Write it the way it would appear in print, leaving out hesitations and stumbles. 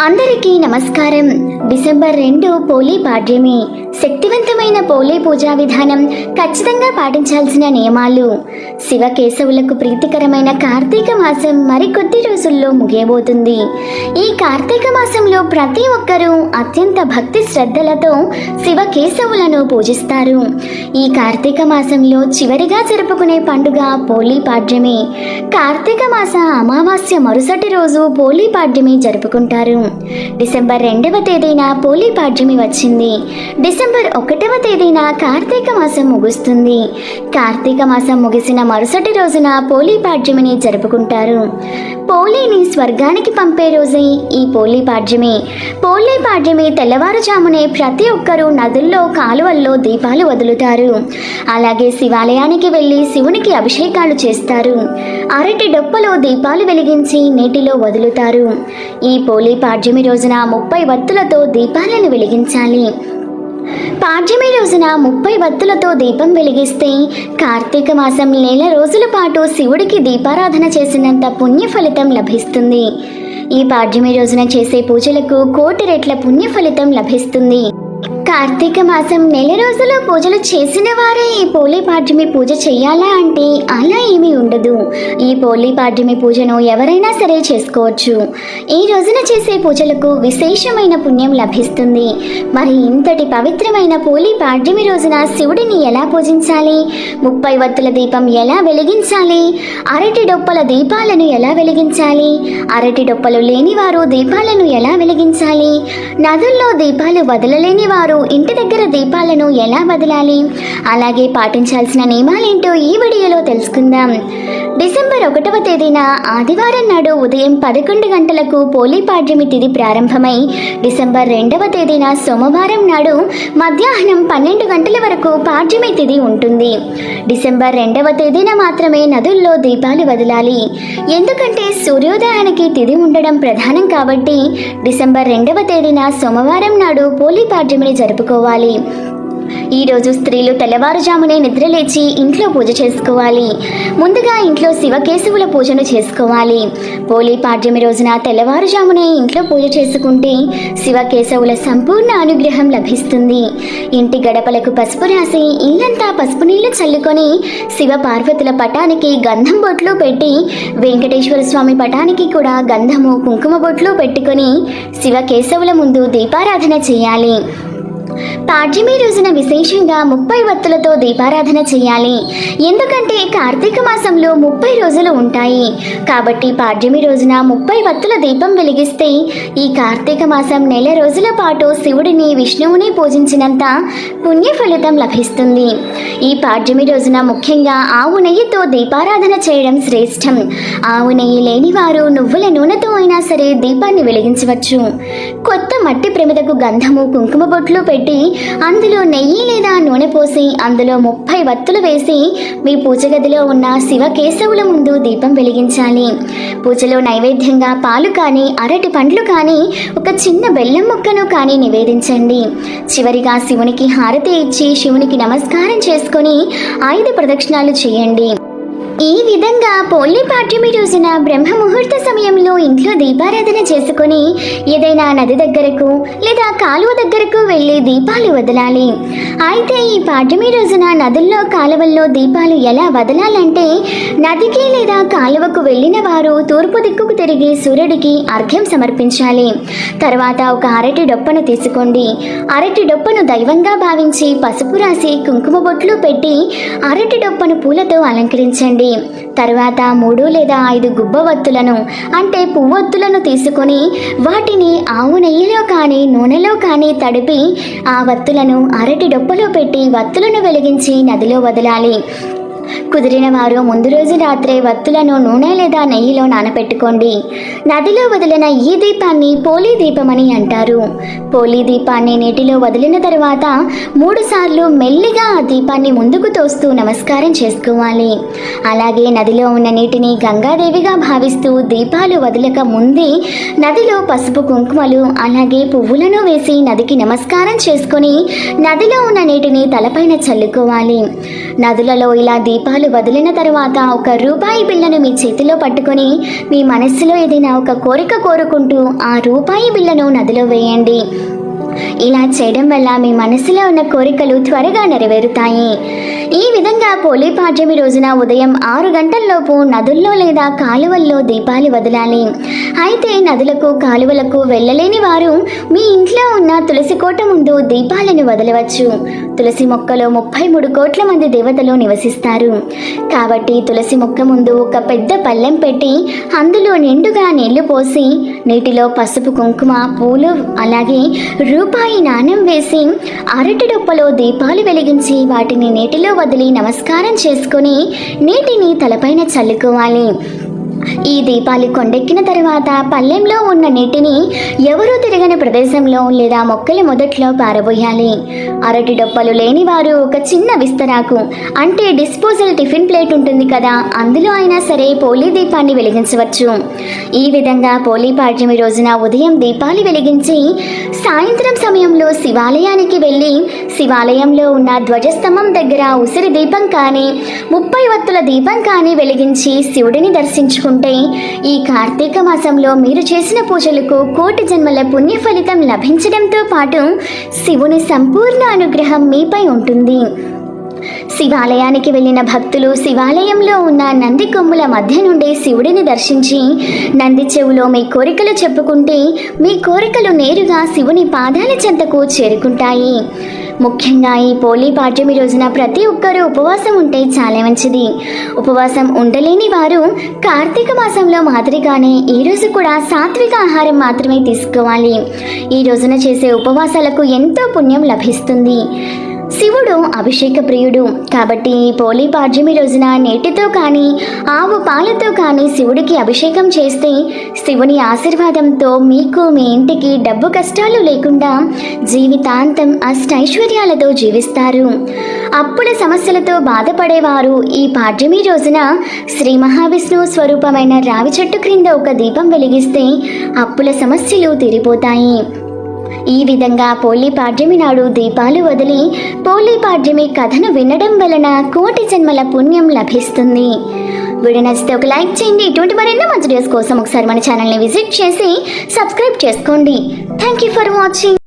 అందరికీ నమస్కారం. డిసెంబర్ 2 పోలీ పాడ్యమి. శక్తివంతమైన పోలీ పూజా విధానం, ఖచ్చితంగా పాటించాల్సిన నియమాలు. శివకేశవులకు ప్రీతికరమైన కార్తీక మాసం మరికొద్ది రోజుల్లో ముగియబోతుంది. ఈ కార్తీక మాసంలో ప్రతి ఒక్కరూ అత్యంత భక్తి శ్రద్ధలతో శివకేశవులను పూజిస్తారు. ఈ కార్తీక మాసంలో చివరిగా జరుపుకునే పండుగ పోలీ పాడ్యమి. కార్తీక మాస అమావాస్య మరుసటి రోజు పోలీ పాడ్యమి జరుపుకుంటారు. డిసెంబర్ 2వ తేదీన పోలీ పాడ్యమి వచ్చింది. డిసెంబర్ 1వ తేదీన కార్తీక మాసం ముగుస్తుంది. కార్తీక మాసం ముగిసిన మరుసటి రోజున పోలీ పాడ్యమిని జరుపుకుంటారు. పోలీని స్వర్గానికి పంపే రోజే ఈ పోలీ పాడ్యమి. పోలీ పాడ్యమి తెల్లవారుజామునే ప్రతి ఒక్కరూ నదుల్లో, కాలువల్లో దీపాలు వదులుతారు. అలాగే శివాలయానికి వెళ్ళి శివునికి అభిషేకాలు చేస్తారు. అరటి డొప్పలో దీపాలు వెలిగించి నీటిలో వదులుతారు. ఈ పోలీ పాడ్యమి రోజున 30 వత్తులతో దీపాలను వెలిగించాలి. పాడ్యమి రోజున 30 వత్తులతో దీపం వెలిగిస్తే కార్తీక మాసం నెల రోజుల పాటు శివుడికి దీపారాధన చేసినంత పుణ్య ఫలితం లభిస్తుంది. ఈ పాడ్యమి రోజున చేసే పూజలకు 1,000,000 రెట్ల పుణ్య ఫలితం లభిస్తుంది. కార్తీక మాసం నెల రోజులు పూజలు చేసిన వారే ఈ పోలీ పాడ్యమి పూజ చెయ్యాలా అంటే అలా ఏమీ ఉండదు. ఈ పోలీ పాడ్యమి పూజను ఎవరైనా సరే చేసుకోవచ్చు. ఈ రోజున చేసే పూజలకు విశేషమైన పుణ్యం లభిస్తుంది. మరి ఇంతటి పవిత్రమైన పోలీ పాడ్యమి రోజున శివుడిని ఎలా పూజించాలి? 30 వత్తుల దీపం ఎలా వెలిగించాలి? అరటి డొప్పల దీపాలను ఎలా వెలిగించాలి? అరటి డొప్పలు లేని వారు దీపాలను ఎలా వెలిగించాలి? నదుల్లో దీపాలు వదలలేని వారు ఇంటి దగ్గర దీపాలను ఎలా వదలాలి? అలాగే పాటించాల్సిన నియమాలేంటో ఈ వీడియోలో తెలుసుకుందాం. డిసెంబర్ 1వ తేదీన ఆదివారం నాడు ఉదయం 11 గంటలకు పోలీ పాడ్యమి తిథి ప్రారంభమై డిసెంబర్ 2వ తేదీన సోమవారం నాడు మధ్యాహ్నం 12 గంటల వరకు పాడ్యమి తిథి ఉంటుంది. డిసెంబర్ 2వ తేదీన మాత్రమే నదుల్లో దీపాలు వదలాలి. ఎందుకంటే సూర్యోదయానికి తిథి ఉండడం ప్రధానం కాబట్టి డిసెంబర్ 2వ తేదీన సోమవారం నాడు పోలీ పాడ్యమిని జరుపుకోవాలి. ఈరోజు స్త్రీలు తెల్లవారుజామునే నిద్రలేచి ఇంట్లో పూజ చేసుకోవాలి. ముందుగా ఇంట్లో శివకేశవుల పూజను చేసుకోవాలి. పోలీ పాడ్యమి రోజున తెల్లవారుజామునే ఇంట్లో పూజ చేసుకుంటే శివకేశవుల సంపూర్ణ అనుగ్రహం లభిస్తుంది. ఇంటి గడపలకు పసుపు రాసి ఇల్లంతా పసుపు నీళ్లు చల్లుకొని శివ పార్వతుల పటానికి గంధం బొట్లు పెట్టి వెంకటేశ్వర స్వామి పటానికి కూడా గంధము, కుంకుమ బొట్లు పెట్టుకొని శివకేశవుల ముందు దీపారాధన చేయాలి. పాడ్యమి రోజున విశేషంగా 30 వత్తులతో దీపారాధన చేయాలి. ఎందుకంటే కార్తీక మాసంలో 30 రోజులు ఉంటాయి కాబట్టి పాడ్యమి రోజున 30 వత్తుల దీపం వెలిగిస్తే ఈ కార్తీక మాసం నెల రోజుల పాటు శివుడిని, విష్ణువుని పూజించినంత పుణ్య ఫలితం లభిస్తుంది. ఈ పాడ్యమి రోజున ముఖ్యంగా ఆవు నెయ్యితో దీపారాధన చేయడం శ్రేష్టం. ఆవు నెయ్యి లేని వారు నువ్వుల నూనెతో అయినా సరే దీపాన్ని వెలిగించవచ్చు. కొత్త మట్టి ప్రమిదకు గంధము, కుంకుమ బొట్లు పెట్టి అందులో నెయ్యి లేదా నూనె పోసి అందులో 30 వత్తులు వేసి మీ పూజ గదిలో ఉన్న శివకేశవుల ముందు దీపం వెలిగించాలి. పూజలో నైవేద్యంగా పాలు కానీ, అరటి పండ్లు కానీ, ఒక చిన్న బెల్లం ముక్కను కానీ నివేదించండి. చివరిగా శివునికి హారతి ఇచ్చి శివునికి నమస్కారం చేసుకొని 5 ప్రదక్షిణాలు చేయండి. ఈ విధంగా పోలీ పాడ్యమి రోజున బ్రహ్మ ముహూర్త సమయంలో ఇంట్లో దీపారాధన చేసుకుని ఏదైనా నది దగ్గరకు లేదా కాలువ దగ్గరకు వెళ్ళి దీపాలు వదలాలి. అయితే ఈ పాడ్యమి రోజున నదుల్లో, కాలువల్లో దీపాలు ఎలా వదలాలంటే నదికి లేదా కాలువకు వెళ్ళిన వారు తూర్పు దిక్కుకు తిరిగి సూర్యుడికి అర్ఘ్యం సమర్పించాలి. తర్వాత ఒక అరటి డొప్పను తీసుకోండి. అరటి డొప్పను దైవంగా భావించి పసుపు రాసి కుంకుమ బొట్లు పెట్టి అరటి డొప్పను పూలతో అలంకరించండి. తర్వాత 3 లేదా 5 గుబ్బ వత్తులను అంటే పువ్వొత్తులను తీసుకొని వాటిని ఆవు నెయ్యిలో కానీ, నూనెలో కానీ తడిపి ఆ వత్తులను అరటి డొప్పలో పెట్టి వత్తులను వెలిగించి నదిలో వదలాలి. కుదిరిన వారు ముందు రోజు రాత్రే వత్తులను నూనె లేదా నెయ్యిలో నానపెట్టుకోండి. నదిలో వదిలిన ఈ దీపాన్ని పోలీ దీపమని అంటారు. పోలీ దీపాన్ని నీటిలో వదిలిన తర్వాత 3 సార్లు మెల్లిగా ఆ దీపాన్ని ముందుకు తోస్తూ నమస్కారం చేసుకోవాలి. అలాగే నదిలో ఉన్న నీటిని గంగాదేవిగా భావిస్తూ దీపాలు వదలక ముందే నదిలో పసుపు, కుంకుమలు అలాగే పువ్వులను వేసి నదికి నమస్కారం చేసుకొని నదిలో ఉన్న నీటిని తలపైన చల్లుకోవాలి. నదులలో ఇలా దీపాలు వదిలిన తర్వాత ఒక రూపాయి బిళ్ళను మీ చేతిలో పట్టుకొని మీ మనస్సులో ఏదైనా ఒక కోరిక కోరుకుంటూ ఆ రూపాయి బిళ్ళను నదిలో వేయండి. ఇలా చేయడం వల్ల మీ మనసులో ఉన్న కోరికలు త్వరగా నెరవేరుతాయి. ఈ విధంగా పోలీ పాడ్యమి రోజున ఉదయం 6 గంటల్లోపు నదుల్లో లేదా కాలువల్లో దీపాలు వదలాలి. అయితే నదులకు కాలువలకు వెళ్ళలేని వారు మీ ఇంట్లో ఉన్న తులసి కోట ముందు దీపాలను వదలవచ్చు. తులసి మొక్కలో 33 కోట్ల మంది దేవతలు నివసిస్తారు కాబట్టి తులసి మొక్క ముందు ఒక పెద్ద పళ్ళెం పెట్టి అందులో నిండుగా నీళ్లు పోసి నీటిలో పసుపు, కుంకుమ, పూలు అలాగే రూపాయి నాణెం వేసి అరటి డొప్పలో దీపాలు వెలిగించి వాటిని నీటిలో వదిలి నమస్కారం చేసుకుని నీటిని తలపైన చల్లుకోవాలి. ఈ దీపాలు కొండెక్కిన తర్వాత పల్లెంలో ఉన్న నీటిని ఎవరూ తిరగని ప్రదేశంలో లేదా మొక్కల మొదట్లో పారబోయాలి. అరటి డొప్పలు లేని వారు ఒక చిన్న విస్తరాకు అంటే డిస్పోజల్ టిఫిన్ ప్లేట్ ఉంటుంది కదా, అందులో అయినా సరే పోలీ దీపాన్ని వెలిగించవచ్చు. ఈ విధంగా పోలీ పాడ్యమి రోజున ఉదయం దీపాలు వెలిగించి సాయంత్రం సమయంలో శివాలయానికి వెళ్ళి శివాలయంలో ఉన్న ధ్వజస్తంభం దగ్గర ఉసిరి దీపం కానీ 30 వత్తుల దీపం కానీ వెలిగించి శివుడిని దర్శించుకుంటే ఈ కార్తీక మాసంలో మీరు చేసిన పూజలకు కోటి జన్మల పుణ్య ఫలితం లభించడంతో పాటు శివుని సంపూర్ణ అనుగ్రహం మీపై ఉంటుంది. శివాలయానికి వెళ్ళిన భక్తులు శివాలయంలో ఉన్న నంది కొమ్ముల మధ్య నుండి శివుడిని దర్శించి నంది చెవులో మీ కోరికలు చెప్పుకుంటే మీ కోరికలు నేరుగా శివుని పాదాల చెంతకు చేరుకుంటాయి. ముఖ్యంగా ఈ పోలీ పాడ్యమి రోజున ప్రతి ఒక్కరూ ఉపవాసం ఉంటే చాలా మంచిది. ఉపవాసం ఉండలేని వారు కార్తీక మాసంలో మాదిరిగానే ఈ రోజు కూడా సాత్విక ఆహారం మాత్రమే తీసుకోవాలి. ఈ రోజున చేసే ఉపవాసాలకు ఎంతో పుణ్యం లభిస్తుంది. శివుడు అభిషేక ప్రియుడు కాబట్టి ఈ పోలీ పాడ్యమి రోజున నేటితో కానీ ఆవు పాలతో కానీ శివుడికి అభిషేకం చేస్తే శివుని ఆశీర్వాదంతో మీకు మీ ఇంటికి డబ్బు కష్టాలు లేకుండా జీవితాంతం అష్టైశ్వర్యాలతో జీవిస్తారు. అప్పుల సమస్యలతో బాధపడేవారు ఈ పాడ్యమి రోజున శ్రీ మహావిష్ణువు స్వరూపమైన రావి చెట్టు క్రింద ఒక దీపం వెలిగిస్తే అప్పుల సమస్యలు తీరిపోతాయి. ఈ విధంగా పోలీ పాడ్యమి నాడు దీపాలు వదిలి పోలీ పాడ్యమి కథను వినడం వలన కోటి జన్మల పుణ్యం లభిస్తుంది. వీడియో నచ్చితే ఒక లైక్ చేయండి. ఇటువంటి మరెన్నో మంచి వీడియోస్ కోసం ఒకసారి మన ఛానల్ని విజిట్ చేసి సబ్స్క్రైబ్ చేసుకోండి. Thank you for watching.